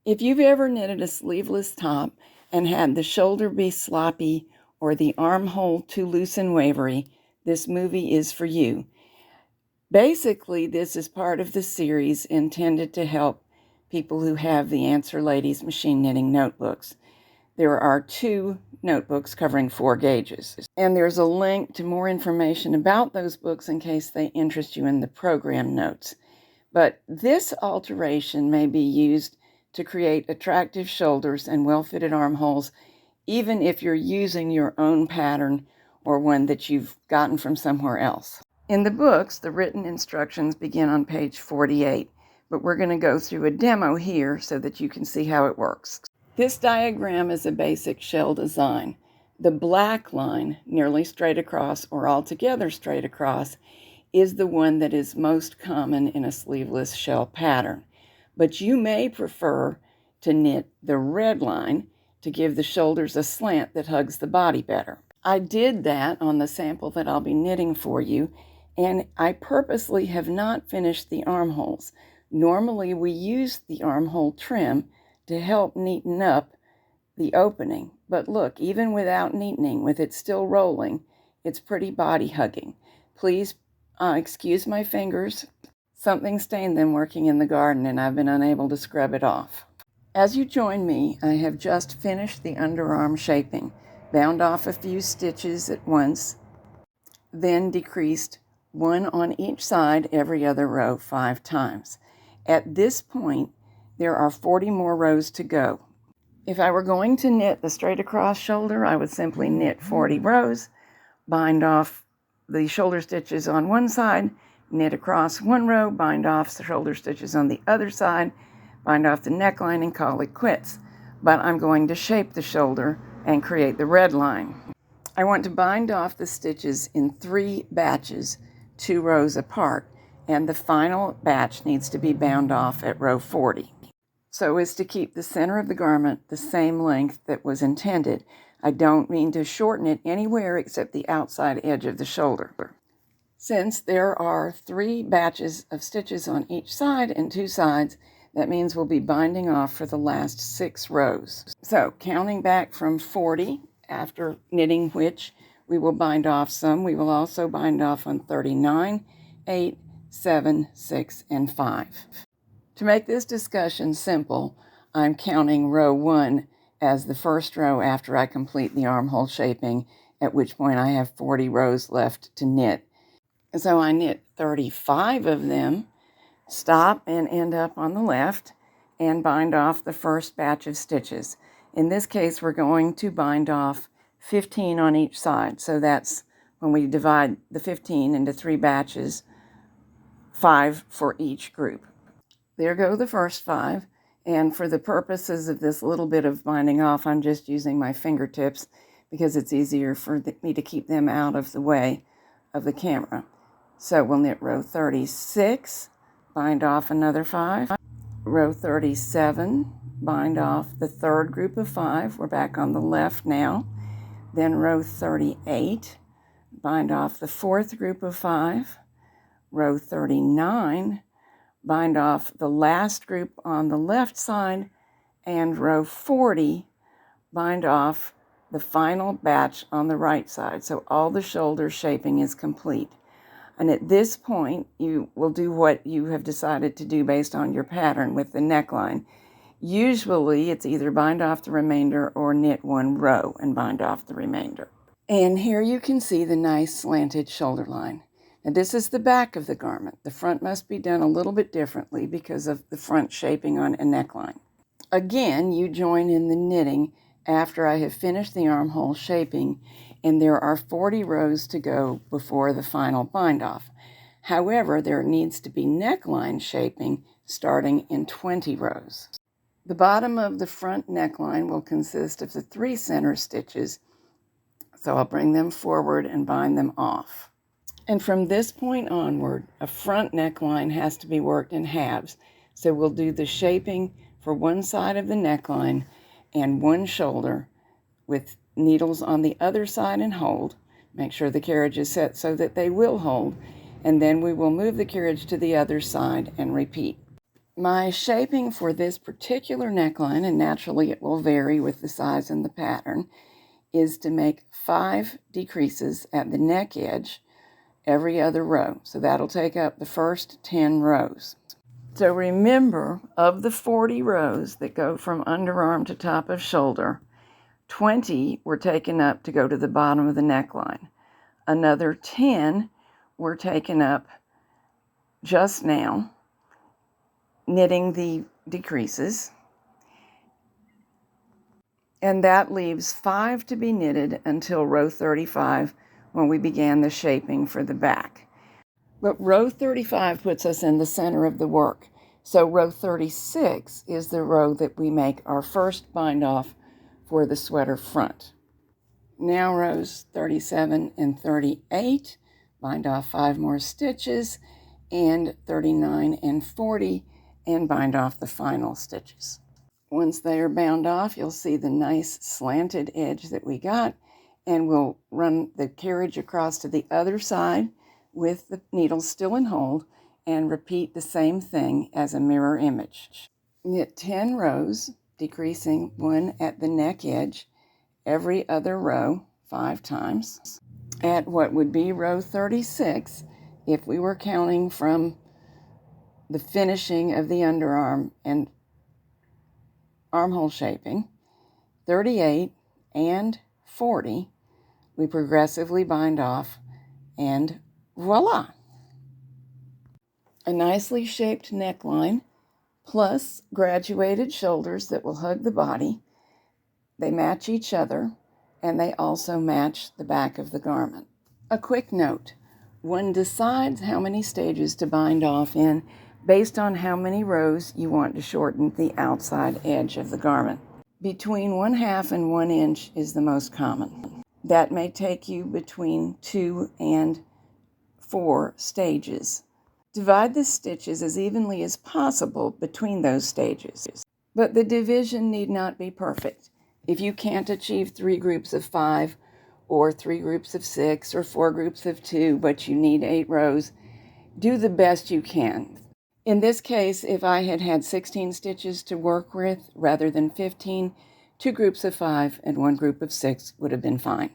If you've ever knitted a sleeveless top and had the shoulder be sloppy or the armhole too loose and wavery, this movie is for you. Basically, this is part of the series intended to help people who have the Answer Ladies machine knitting notebooks. There are 2 notebooks covering 4 gauges, and there's a link to more information about those books in case they interest you in the program notes. But this alteration may be used to create attractive shoulders and well-fitted armholes, even if you're using your own pattern or one that you've gotten from somewhere else. In the books, the written instructions begin on page 48, but we're going to go through a demo here so that you can see how it works. This diagram is a basic shell design. The black line, nearly straight across or altogether straight across, is the one that is most common in a sleeveless shell pattern. But you may prefer to knit the red line to give the shoulders a slant that hugs the body better. I did that on the sample that I'll be knitting for you, and I purposely have not finished the armholes. Normally we use the armhole trim to help neaten up the opening. But look, even without neatening, with it still rolling, it's pretty body hugging. Please excuse my fingers. Something stained them working in the garden and I've been unable to scrub it off. As you join me, I have just finished the underarm shaping, bound off a few stitches at once, then decreased 1 on each side every other row 5 times. At this point, there are 40 more rows to go. If I were going to knit the straight across shoulder, I would simply knit 40 rows, bind off the shoulder stitches on one side, knit across 1 row, bind off the shoulder stitches on the other side, bind off the neckline and call it quits. But I'm going to shape the shoulder and create the red line. I want to bind off the stitches in 3 batches, 2 rows apart, and the final batch needs to be bound off at row 40. So as to keep the center of the garment the same length that was intended. I don't mean to shorten it anywhere except the outside edge of the shoulder. Since there are 3 batches of stitches on each side and 2 sides, that means we'll be binding off for the last 6 rows. So counting back from 40, after knitting which we will bind off some, we will also bind off on 39, 8, 7, 6, and 5. To make this discussion simple, I'm counting row 1 as the first row after I complete the armhole shaping, at which point I have 40 rows left to knit. So I knit 35 of them, stop and end up on the left, and bind off the first batch of stitches. In this case, we're going to bind off 15 on each side. So that's when we divide the 15 into 3 batches, 5 for each group. There go the first 5, and for the purposes of this little bit of binding off, I'm just using my fingertips because it's easier for me to keep them out of the way of the camera. So we'll knit row 36, bind off another 5, row 37, bind off the third group of 5, we're back on the left now, then row 38, bind off the fourth group of 5, row 39, bind off the last group on the left side, and row 40, bind off the final batch on the right side. So all the shoulder shaping is complete. And at this point, you will do what you have decided to do based on your pattern with the neckline. Usually, it's either bind off the remainder or knit 1 row and bind off the remainder. And here you can see the nice slanted shoulder line. And this is the back of the garment. The front must be done a little bit differently because of the front shaping on a neckline. Again, you join in the knitting after I have finished the armhole shaping, and there are 40 rows to go before the final bind off. However, there needs to be neckline shaping starting in 20 rows. The bottom of the front neckline will consist of the 3 center stitches, so I'll bring them forward and bind them off. And from this point onward, a front neckline has to be worked in halves. So we'll do the shaping for one side of the neckline and one shoulder with needles on the other side and hold. Make sure the carriage is set so that they will hold. And then we will move the carriage to the other side and repeat. My shaping for this particular neckline, and naturally it will vary with the size and the pattern, is to make 5 decreases at the neck edge every other row. So that'll take up the first 10 rows. So remember, of the 40 rows that go from underarm to top of shoulder, 20 were taken up to go to the bottom of the neckline. Another 10 were taken up just now, knitting the decreases. And that leaves 5 to be knitted until row 35 when we began the shaping for the back. But row 35 puts us in the center of the work. So row 36 is the row that we make our first bind off for the sweater front. Now rows 37 and 38, bind off 5 more stitches, and 39 and 40, and bind off the final stitches. Once they are bound off, you'll see the nice slanted edge that we got, and we'll run the carriage across to the other side with the needle still in hold and repeat the same thing as a mirror image. Knit 10 rows, decreasing 1 at the neck edge every other row 5 times. At what would be row 36, if we were counting from the finishing of the underarm and armhole shaping, 38 and 40, we progressively bind off, and voila! A nicely shaped neckline, plus graduated shoulders that will hug the body. They match each other, and they also match the back of the garment. A quick note: one decides how many stages to bind off in based on how many rows you want to shorten the outside edge of the garment. Between 1/2 and 1 inch is the most common. That may take you between 2 and 4 stages. Divide the stitches as evenly as possible between those stages, but the division need not be perfect. If you can't achieve 3 groups of 5, or 3 groups of 6, or 4 groups of 2, but you need 8 rows, do the best you can. In this case, if I had had 16 stitches to work with rather than 15, 2 groups of 5 and 1 group of 6 would have been fine.